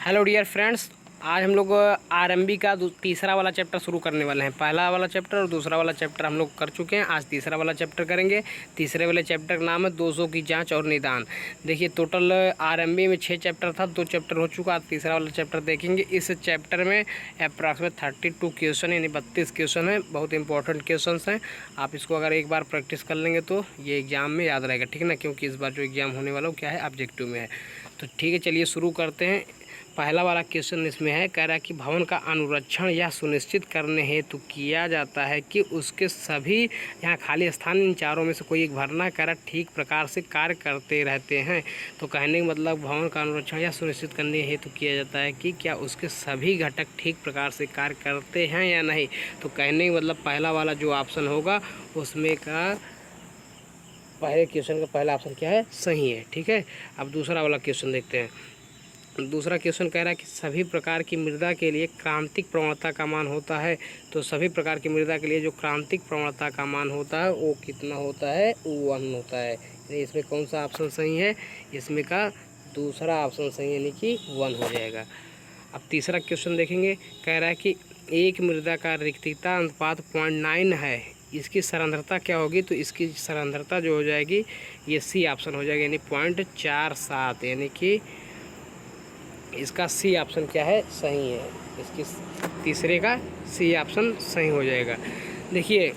Hello dear friends, आज हम लोग आरएमबी का तीसरा वाला चैप्टर शुरू करने वाले हैं। पहला वाला चैप्टर और दूसरा वाला चैप्टर हम लोग कर चुके हैं। आज तीसरा वाला चैप्टर करेंगे। तीसरे वाले चैप्टर का नाम है दोषों की जांच और निदान। देखिए, टोटल आरएमबी में 6 चैप्टर था, 2 चैप्टर हो चुका। आज तीसरा वाला चैप्टर देखेंगे। इस चैप्टर में अप्रॉक्सीमेट 32 क्वेश्चन यानी 32 क्वेश्चन है। बहुत इंपॉर्टेंट क्वेश्चन हैं। आप इसको अगर एक बार प्रैक्टिस कर लेंगे तो ये एग्जाम में याद रहेगा, ठीक है ना, क्योंकि इस बार जो एग्जाम होने वाला वो क्या है, ऑब्जेक्टिव में है। तो ठीक है, चलिए शुरू करते हैं। पहला वाला क्वेश्चन इसमें है, कह रहा है कि भवन का अनुरक्षण यह सुनिश्चित करने हेतु किया जाता है कि उसके सभी यहाँ खाली स्थान इन चारों में से कोई एक भरना कर ठीक प्रकार से कार्य करते रहते हैं। तो कहने का मतलब भवन का अनुरक्षण यह सुनिश्चित करने हेतु किया जाता है कि क्या उसके सभी घटक ठीक प्रकार से कार्य करते हैं या नहीं। तो कहने का मतलब पहला वाला जो ऑप्शन होगा उसमें का पहले क्वेश्चन का पहला ऑप्शन क्या है, सही है। ठीक है, अब दूसरा वाला क्वेश्चन देखते हैं। दूसरा क्वेश्चन कह रहा है कि सभी प्रकार की मृदा के लिए क्रांतिक प्रवणता का मान होता है। तो सभी प्रकार की मृदा के लिए जो क्रांतिक प्रवणता का मान होता है वो कितना होता है, 1 होता है। यानी इसमें कौन सा ऑप्शन सही है, इसमें का दूसरा ऑप्शन सही है, यानी कि 1 हो जाएगा। अब तीसरा क्वेश्चन देखेंगे। कह रहा है कि एक मृदा का रिक्तता अनुपात 0.9 है, इसकी सांद्रता क्या होगी। तो इसकी सांद्रता जो हो जाएगी ये सी ऑप्शन हो जाएगी, यानी 0.47, यानी कि इसका सी ऑप्शन क्या है, सही है। इसकी तीसरे का सी ऑप्शन सही हो जाएगा। देखिए,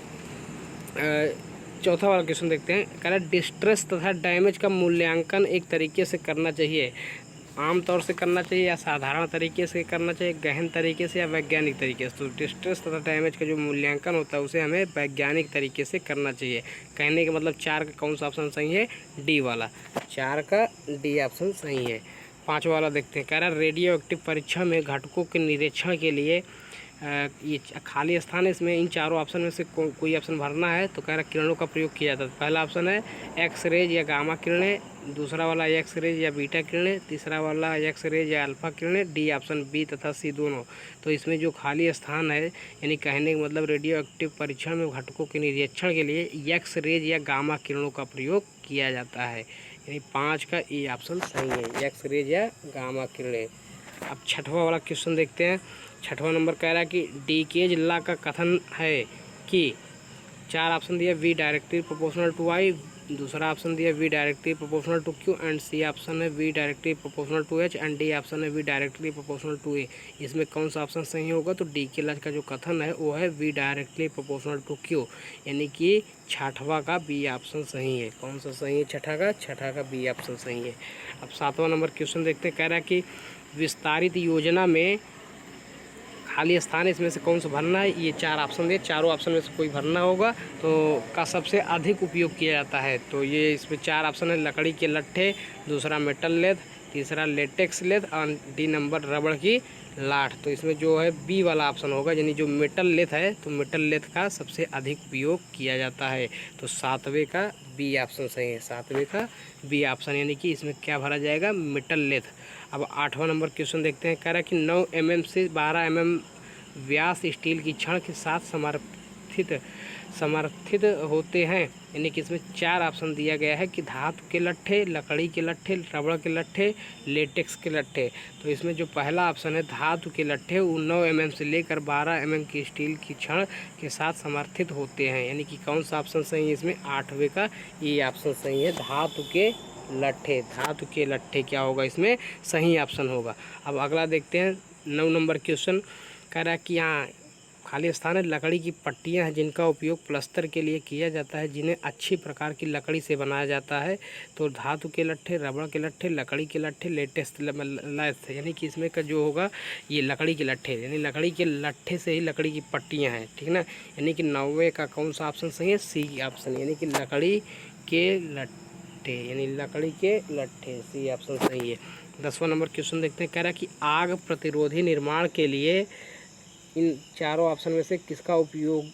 चौथा वाला क्वेश्चन देखते हैं। कह रहा है डिस्ट्रेस तथा डैमेज का मूल्यांकन एक तरीके से करना चाहिए, आमतौर से करना चाहिए या साधारण तरीके से करना चाहिए, गहन तरीके से या वैज्ञानिक तरीके से। तो डिस्ट्रेस तथा डैमेज का जो मूल्यांकन होता है उसे हमें वैज्ञानिक तरीके से करना चाहिए। कहने का मतलब 4 का कौन सा ऑप्शन सही है, डी वाला। 4 का डी ऑप्शन सही है। 5 वाला देखते हैं। कह रहा है रेडियो एक्टिव परीक्षण में घटकों के निरीक्षण के लिए ये खाली स्थान है, इसमें इन चारों ऑप्शन में से कोई ऑप्शन भरना है। तो कह रहा है किरणों का प्रयोग किया जाता है। पहला ऑप्शन है एक्स रेज या गामा किरणें, दूसरा वाला एक्स रेज या बीटा किरणें, तीसरा वाला एक्स रेज या अल्फा किरणें, डी ऑप्शन बी तथा सी दोनों। तो इसमें जो खाली स्थान है, यानी कहने का मतलब रेडियो एक्टिव परीक्षण में घटकों के निरीक्षण के लिए एक्स रेज या गामा किरणों का प्रयोग किया जाता है, यानी 5 का ए ऑप्शन सही है, एक्स रेज या गामा किरणें। अब छठवां वाला क्वेश्चन देखते हैं। छठवां नंबर कह रहा है कि डीकेज लॉ का कथन है कि 4 ऑप्शन दिया, V directly proportional to I, दूसरा ऑप्शन दिया V directly proportional to Q, and C option है V directly proportional to H, and D option है V directly proportional to A. इसमें कौन सा ऑप्शन सही होगा। तो डी के लॉ का जो कथन है वो है V directly proportional to Q, यानी कि छठवां का बी ऑप्शन सही है। कौन सा सही है, छठा का बी ऑप्शन सही है। अब 7वां नंबर क्वेश्चन देखते हैं। कह रहा है कि विस्तारित योजना में खाली स्थान इसमें से कौन सा भरना है। ये 4 ऑप्शन दिए, चारों ऑप्शन में से कोई भरना होगा तो का सबसे अधिक उपयोग किया जाता है। तो ये इसमें 4 ऑप्शन है, लकड़ी के लट्ठे, दूसरा मेटल लेद, तीसरा लेटेक्स लेद, और डी नंबर रबड़ की लाठ। तो इसमें जो है बी वाला ऑप्शन होगा, यानी जो मेटल लेथ है, तो मेटल लेथ का सबसे अधिक उपयोग किया जाता है। तो 7वें का बी ऑप्शन सही है, 7वें का बी ऑप्शन, यानी कि इसमें क्या भरा जाएगा, मेटल लेथ। अब 8वां नंबर क्वेश्चन देखते हैं। कह रहा है कि 9 mm से 12 mm व्यास स्टील की छड़ के साथ समर्थित होते हैं, यानी कि इसमें 4 ऑप्शन दिया गया है कि धातु के लट्ठे, लकड़ी के लट्ठे, रबड़ के लट्ठे, लेटेक्स के लट्ठे। तो इसमें जो पहला ऑप्शन है धातु के लट्ठे, वो 9 mm से लेकर 12 mm की स्टील की छड़ के साथ समर्थित होते हैं, यानी कि कौन सा ऑप्शन सही है इसमें, 8वें का ये ऑप्शन सही है, धातु के लट्ठे। धातु के लट्ठे क्या होगा, इसमें सही ऑप्शन होगा। अब अगला देखते हैं 9 नंबर क्वेश्चन। कह रहा है कि यहाँ खाली स्थान है, लकड़ी की पट्टियाँ हैं जिनका उपयोग प्लस्तर के लिए किया जाता है, जिन्हें अच्छी प्रकार की लकड़ी से बनाया जाता है। तो धातु के लट्ठे, रबड़ के लट्ठे, लकड़ी के लट्ठे, लेटेक्स लेथ, यानी कि इसमें का जो होगा ये लकड़ी के लट्ठे, यानी लकड़ी के लट्ठे से ही लकड़ी की पट्टियाँ हैं, ठीक ना। यानी कि 9वें का कौन सा ऑप्शन सही है, सी ऑप्शन, यानी कि लकड़ी के लट्ठे, यानी लकड़ी के लट्ठे, सी ऑप्शन सही है। 10वां नंबर क्वेश्चन देखते हैं। कह रहा है कि आग प्रतिरोधी निर्माण के लिए इन चारों ऑप्शन में से किसका उपयोग,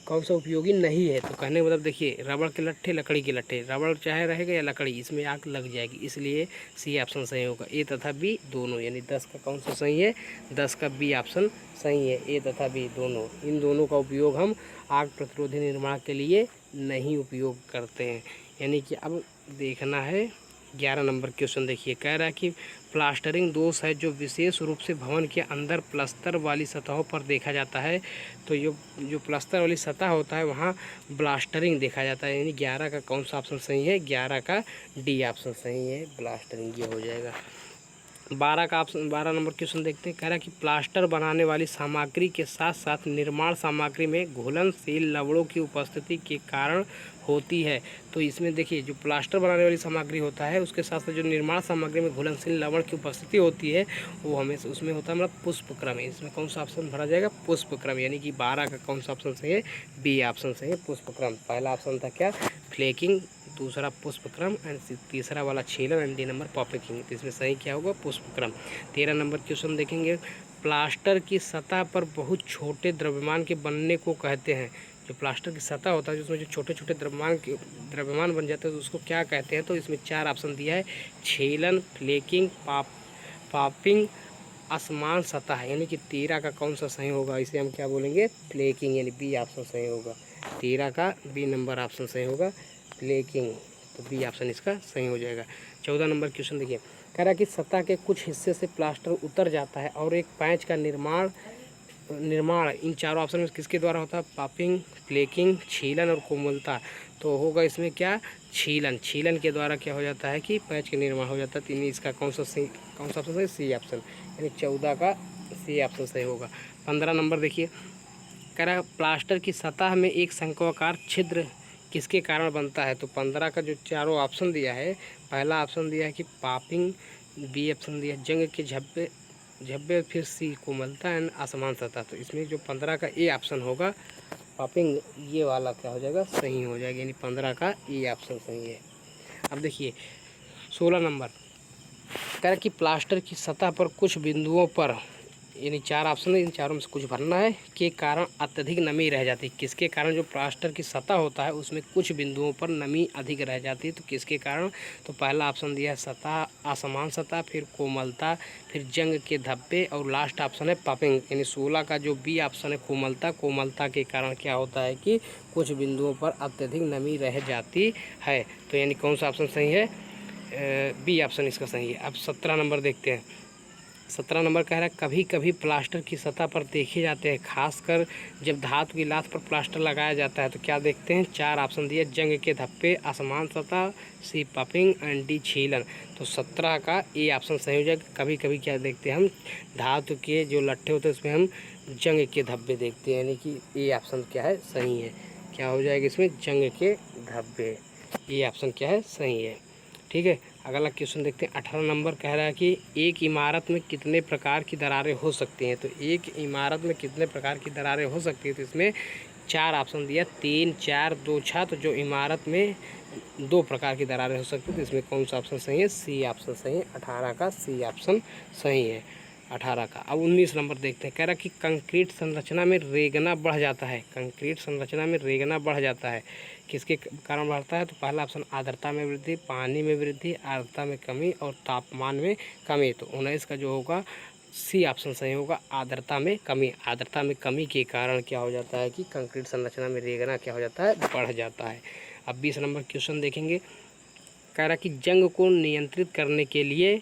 कौन सा उपयोगी नहीं है। तो कहने का मतलब देखिए, रबड़ के लट्ठे, लकड़ी के लट्ठे, रबड़ चाहे रहेगा या लकड़ी, इसमें आग लग जाएगी, इसलिए सी ऑप्शन सही होगा, ए तथा बी दोनों। यानी 10 का कौन सा सही है, 10 का बी ऑप्शन सही है, ए तथा बी दोनों। इन दोनों का उपयोग हम आग प्रतिरोधी निर्माण के लिए नहीं उपयोग करते हैं। यानी कि अब देखना है 11 नंबर क्वेश्चन। देखिए, कह रहा है कि प्लास्टरिंग दोष है जो विशेष रूप से भवन के अंदर प्लास्टर वाली सतहों पर देखा जाता है। तो जो प्लास्टर वाली सतह होता है वहाँ प्लास्टरिंग देखा जाता है। यानी 11 का कौन सा ऑप्शन सही है? 11 का डी ऑप्शन सही है, प्लास्टरिंग ये हो जाएगा। 12 नंबर क्वेश्चन देखते हैं। कह रहा है कि प्लास्टर बनाने वाली सामग्री के साथ साथ निर्माण सामग्री में घुलनशील लवणों की उपस्थिति के कारण होती है। तो इसमें देखिए जो प्लास्टर बनाने वाली सामग्री होता है उसके साथ साथ जो निर्माण सामग्री में घुलनशील लवण की उपस्थिति होती है वो हमें उसमें होता है मतलब पुष्पक्रम है। इसमें कौन सा ऑप्शन भरा जाएगा? पुष्पक्रम। यानी कि 12 का कौन सा ऑप्शन सही है? बी ऑप्शन सही है, पुष्पक्रम। पहला ऑप्शन था क्या? फ्लेकिंग, दूसरा पुष्पक्रम एंड तीसरा वाला छीलन एंड डी नंबर पॉपिंग। तो इसमें सही क्या होगा? पुष्पक्रम। 13 नंबर क्वेश्चन देखेंगे। प्लास्टर की सतह पर बहुत छोटे द्रव्यमान के बनने को कहते हैं। जो प्लास्टर की सतह होता है जिसमें जो छोटे छोटे द्रव्यमान बन जाते हैं तो उसको क्या कहते हैं? तो इसमें 4 ऑप्शन दिया है, छीलन, फ्लेकिंग, पॉपिंग, असमान सतह। यानी कि 13 का कौन सा सही होगा? इसे हम क्या बोलेंगे? फ्लेकिंग, यानी बी ऑप्शन सही होगा। 13 का बी नंबर ऑप्शन सही होगा, फ्लेकिंग। तो बी ऑप्शन इसका सही हो जाएगा। 14 नंबर क्वेश्चन देखिए। कह रहा है कि सतह के कुछ हिस्से से प्लास्टर उतर जाता है और एक पैच का निर्माण इन चारों ऑप्शन में किसके द्वारा होता है? पॉपिंग, फ्लेकिंग, छीलन और कोमलता। तो होगा इसमें क्या? छीलन। छीलन के द्वारा क्या हो जाता है कि पैच का निर्माण हो जाता है। तो इसका कौन सा ऑप्शन सही? सी ऑप्शन, यानी 14 का सी ऑप्शन सही होगा। 15 नंबर देखिए। कह रहा है प्लास्टर की सतह में एक शंक्वाकार छिद्र किसके कारण बनता है? तो 15 का जो चारों ऑप्शन दिया है, पहला ऑप्शन दिया है कि पॉपिंग, बी ऑप्शन दिया है जंग के झब्बे, फिर सी कोमलता एंड असमान सतह। तो इसमें जो 15 का ए ऑप्शन होगा पॉपिंग, ये वाला क्या हो जाएगा? सही हो जाएगा। यानी 15 का ए ऑप्शन सही है। अब देखिए 16 नंबर। कह रहा कि प्लास्टर की सतह पर कुछ बिंदुओं पर, यानी 4 ऑप्शन है, इन चारों में से कुछ भरना है, के कारण अत्यधिक नमी रह जाती है। किसके कारण? जो प्लास्टर की सतह होता है उसमें कुछ बिंदुओं पर नमी अधिक रह जाती है। तो किसके कारण? तो पहला ऑप्शन दिया है सतह, असमान सतह, फिर कोमलता, फिर जंग के धब्बे और लास्ट ऑप्शन है पॉपिंग। यानी 16 का जो बी ऑप्शन है कोमलता के कारण क्या होता है कि कुछ बिंदुओं पर अत्यधिक नमी रह जाती है। तो यानी कौन सा ऑप्शन सही है? बी ऑप्शन इसका सही है। अब 17 नंबर देखते हैं। 17 नंबर कह रहा है कभी कभी प्लास्टर की सतह पर देखे जाते हैं, खासकर जब धातु की लात पर प्लास्टर लगाया जाता है। तो क्या देखते हैं? 4 ऑप्शन दिए, जंग के धब्बे, असमान सतह, सी पॉपिंग एंड डी छीलन। तो 17 का ए ऑप्शन सही हो जाएगा। कभी कभी क्या देखते हैं हम? धातु के जो लट्ठे होते हैं उसमें हम जंग के धब्बे देखते हैं। यानी कि ए ऑप्शन क्या है? सही है। क्या हो जाएगा इसमें? जंग के धब्बे। ए ऑप्शन क्या है? सही है। ठीक है। अगला क्वेश्चन देखते हैं। 18 नंबर कह रहा है कि एक इमारत में कितने प्रकार की दरारें हो सकती हैं? तो एक इमारत में कितने प्रकार की दरारें हो सकती है? तो इसमें 4 ऑप्शन दिया, 3, 4, 2, 6। तो जो इमारत में 2 प्रकार की दरारें हो सकती है तो इसमें कौन सा ऑप्शन सही है? सी ऑप्शन सही है। 18 का सी ऑप्शन सही है। 18 का। अब 19 नंबर देखते हैं। कह रहा कि कंक्रीट संरचना में रेंगना बढ़ जाता है। कंक्रीट संरचना में रेंगना बढ़ जाता है, किसके कारण बढ़ता है? तो पहला ऑप्शन आर्द्रता में वृद्धि, पानी में वृद्धि, आर्द्रता में कमी और तापमान में कमी। तो 19 का जो होगा सी ऑप्शन सही होगा, आर्द्रता में कमी। आर्द्रता में कमी के कारण क्या हो जाता है कि कंक्रीट संरचना में रेंगना क्या हो जाता है? बढ़ जाता है। अब 20 नंबर क्वेश्चन देखेंगे। कह रहा कि जंग को नियंत्रित करने के लिए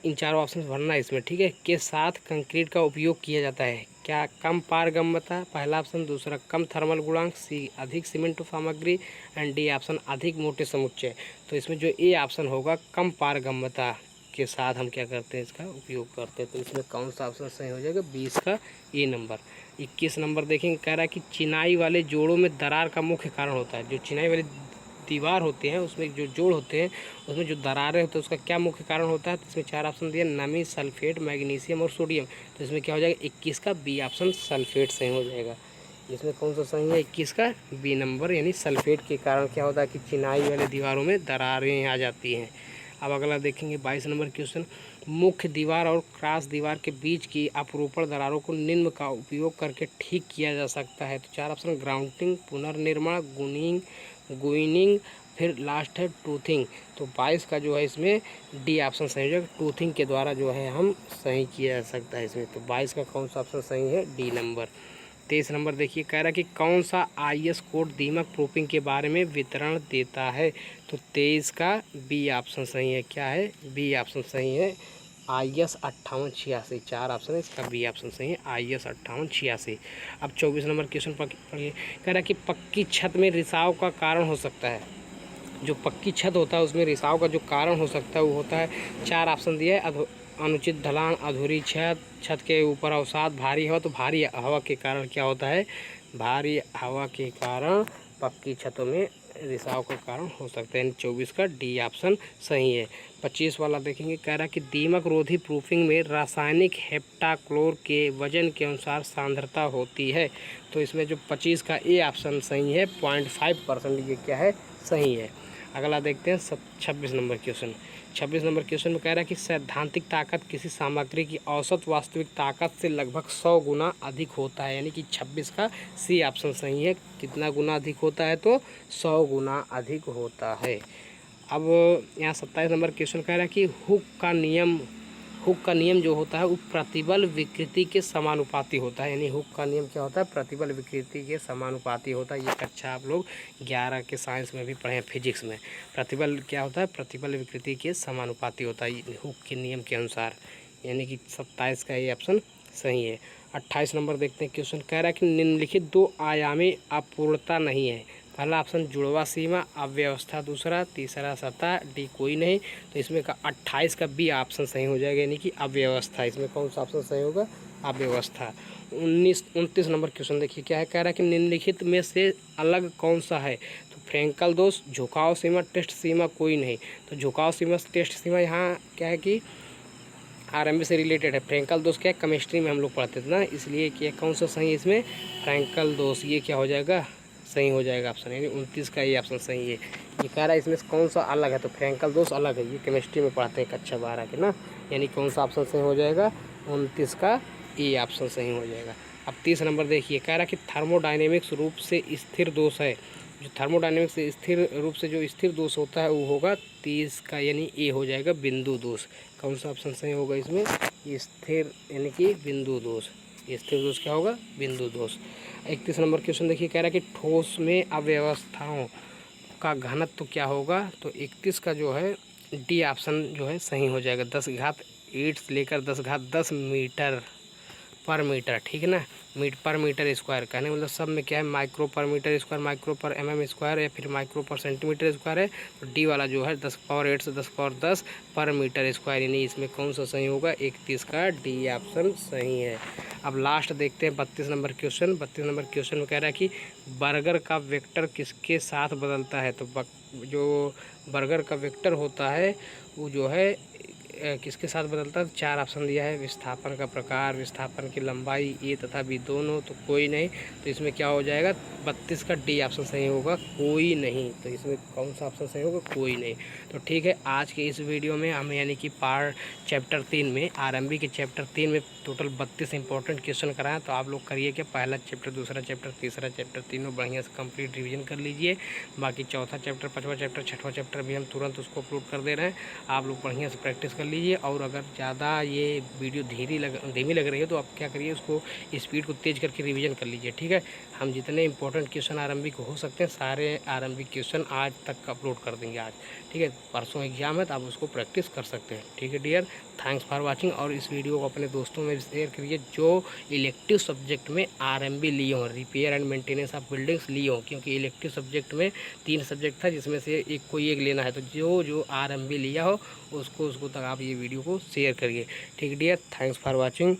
इन चारों ऑप्शन भरना है इसमें, ठीक है, के साथ कंक्रीट का उपयोग किया जाता है। क्या? कम पारगम्यता, पहला ऑप्शन, दूसरा कम थर्मल गुणांक, सी अधिक सीमेंट सामग्री एंड डी ऑप्शन अधिक मोटे समुच्चय। तो इसमें जो ए ऑप्शन होगा कम पारगम्यता के साथ हम क्या करते हैं? इसका उपयोग करते हैं। तो इसमें कौन सा ऑप्शन सही हो जाएगा? 20 का ए नंबर। 21 नंबर देखेंगे। कह रहा है कि चिनाई वाले जोड़ों में दरार का मुख्य कारण होता है। जो चिनाई वाली दीवार होते हैं उसमें जो जोड़ होते हैं उसमें जो दरारें होते हैं उसका क्या मुख्य कारण होता है? तो इसमें 4 ऑप्शन दिया, नमी, सल्फेट, मैग्नीशियम और सोडियम। तो इसमें क्या हो जाएगा? 21 का बी ऑप्शन सल्फेट सही हो जाएगा। इसमें कौन सा सही है? 21 का बी नंबर, यानी सल्फेट के कारण क्या होता है कि चिनाई वाले दीवारों में दरारें आ जाती हैं। अब अगला देखेंगे 22 नंबर क्वेश्चन। मुख्य दीवार और क्रॉस दीवार के बीच की अपरूपण दरारों को निम्न का उपयोग करके ठीक किया जा सकता है। तो 4 ऑप्शन, ग्राउंडिंग, पुनर्निर्माण, गुइनिंग, फिर लास्ट है टूथिंग। तो 22 का जो है इसमें डी ऑप्शन सही हो जाएगा, टूथिंग के द्वारा जो है हम सही किया जा सकता है इसमें। तो 22 का कौन सा ऑप्शन सही है? D number. 23 नंबर देखिए। कह रहा है कि कौन सा IS कोड दीमक प्रूफिंग के बारे में वितरण देता है? तो तो 23 का बी ऑप्शन सही है। क्या है? बी ऑप्शन सही है। IS 5886, 4 ऑप्शन है, इसका बी ऑप्शन सही है, IS 5886। अब 24 नंबर क्वेश्चन पढ़िए। कह रहा है कि पक्की छत में रिसाव का कारण हो सकता है। जो पक्की छत होता है उसमें रिसाव का जो कारण हो सकता है वो होता है, 4 ऑप्शन दिया है। अनुचित ढलान, अधूरी छत, छत के ऊपर अवसाद, भारी हवा। तो भारी हवा के कारण क्या होता है? भारी हवा के कारण पक्की छतों में रिसाव का कारण हो सकता है। 24 का डी ऑप्शन सही है। 25 वाला देखेंगे। कह रहा है कि दीमक रोधी प्रूफिंग में रासायनिक हेप्टाक्लोर के वजन के अनुसार सांद्रता होती है। तो इसमें जो 25 का ए ऑप्शन सही है, 0.5% ये क्या है? सही है। अगला देखते हैं 26 नंबर क्वेश्चन। 26 नंबर क्वेश्चन में कह रहा है कि सैद्धांतिक ताकत किसी सामग्री की औसत वास्तविक ताकत से लगभग 100 गुना अधिक होता है। यानी कि 26 का सी ऑप्शन सही है। कितना गुना अधिक होता है? तो 100 गुना अधिक होता है। अब यहाँ 27 नंबर क्वेश्चन कह रहा है कि हुक का नियम जो होता है वो प्रतिबल विकृति के समानुपाती होता है। यानी हुक का नियम क्या होता है? प्रतिबल विकृति के समानुपाती होता है। ये कक्षा आप लोग 11 के साइंस में भी पढ़े हैं, फिजिक्स में। प्रतिबल क्या होता है? प्रतिबल विकृति के समानुपाती होता है हुक के नियम के अनुसार। यानी कि 27 का ये ऑप्शन सही है। 28 नंबर देखते हैं क्वेश्चन। कह रहा है कि निम्नलिखित 2 आयामी अपूर्णता नहीं है। पहला ऑप्शन जुड़वा सीमा, अव्यवस्था दूसरा, तीसरा सतह, डी कोई नहीं। तो इसमें का 28 का बी ऑप्शन सही हो जाएगा, यानी कि अव्यवस्था। इसमें कौन सा ऑप्शन सही होगा? अव्यवस्था। 29 नंबर क्वेश्चन देखिए क्या है। कह रहा है कि निम्नलिखित में से अलग कौन सा है? तो फ्रैंकल दोष, झुकाव सीमा, टेस्ट सीमा कोई नहीं। तो झुकाव सीमा, टेस्ट सीमा यहाँ क्या है कि आरएमबी से रिलेटेड है। फ्रैंकल दोष क्या है? केमिस्ट्री में हम लोग पढ़ते थे ना, इसलिए क्या कौन सा सही है इसमें? फ्रैंकल दोष। ये क्या हो जाएगा? सही हो जाएगा ऑप्शन, यानी 29 का ये ऑप्शन सही है। ये कह रहा है इसमें कौन सा अलग है? तो फ्रैंकल दोष अलग है। ये केमिस्ट्री में पढ़ते हैं कक्षा 12 के ना, यानी कौन सा ऑप्शन सही हो जाएगा? 29 का ए ऑप्शन सही हो जाएगा। अब 30 नंबर देखिए। कह रहा है कि थर्मोडायनेमिक्स रूप से स्थिर दोष है। जो थर्मोडायनेमिक्स से स्थिर रूप से जो स्थिर दोष होता है वो होगा 30 का, यानी ए हो जाएगा बिंदु दोष। कौन सा ऑप्शन सही होगा इसमें? स्थिर यानी कि बिंदु दोष। स्थिर दोष क्या होगा? बिंदु दोष। 31 नंबर क्वेश्चन देखिए। कह रहा है कि ठोस में अव्यवस्थाओं का घनत्व तो क्या होगा? तो 31 का जो है डी ऑप्शन जो है सही हो जाएगा। 10⁸ से लेकर 10⁻10 मीटर पर मीटर, ठीक है ना, पर मीटर स्क्वायर। कहने मतलब सब में क्या है? माइक्रो पर मीटर स्क्वायर, माइक्रो पर mm स्क्वायर, या फिर माइक्रो पर सेंटीमीटर स्क्वायर है। तो डी वाला जो है 10⁸ से 10⁻10 पर मीटर स्क्वायर, यानी इसमें कौन सा सही होगा? 31 का डी ऑप्शन सही है। अब लास्ट देखते हैं 32 नंबर क्वेश्चन। 32 नंबर क्वेश्चन में कह रहा है कि बर्गर का वेक्टर किसके साथ बदलता है? तो जो बर्गर का वेक्टर होता है वो जो है किसके साथ बदलता है? 4 ऑप्शन दिया है। विस्थापन का प्रकार, विस्थापन की लंबाई, ए तथा बी दोनों। तो कोई नहीं। तो इसमें क्या हो जाएगा? 32 का डी ऑप्शन सही होगा, कोई नहीं। तो इसमें कौन सा ऑप्शन सही होगा? कोई नहीं। तो ठीक है, आज के इस वीडियो में हम यानी कि चैप्टर 3 में, आरएमबी के चैप्टर 3 में टोटल 32 इंपॉर्टेंट क्वेश्चन कराएं। तो आप लोग करिए कि पहला चैप्टर, दूसरा चैप्टर, तीसरा चैप्टर, तीनों बढ़िया से कंप्लीट रिवीजन कर लीजिए। बाकी चौथा चैप्टर, पाँचवा चैप्टर, छठवां चैप्टर भी हम तुरंत उसको अपलोड कर दे रहे हैं। आप लोग बढ़िया से प्रैक्टिस कर लीजिए। और अगर ज़्यादा ये वीडियो धीमी लग रही है तो आप क्या करिए, उसको स्पीड को तेज़ करके रिवीजन कर लीजिए, ठीक है। हम जितने इंपॉर्टेंट क्वेश्चन आरएमबी को हो सकते हैं सारे आरएमबी क्वेश्चन आज तक अपलोड कर देंगे आज, ठीक है। परसों एग्जाम है तो आप उसको प्रैक्टिस कर सकते हैं, ठीक है डियर। Thanks for watching. और इस वीडियो को अपने दोस्तों में शेयर करिए जो इलेक्टिव सब्जेक्ट में आरएमबी लिए हों, repair and maintenance of buildings लिए हों, क्योंकि इलेक्टिव सब्जेक्ट में 3 सब्जेक्ट था जिसमें से कोई एक लेना है। तो जो आरएमबी लिया हो उसको तक आप ये वीडियो को शेयर करिए, ठीक है डियर। Thanks for watching.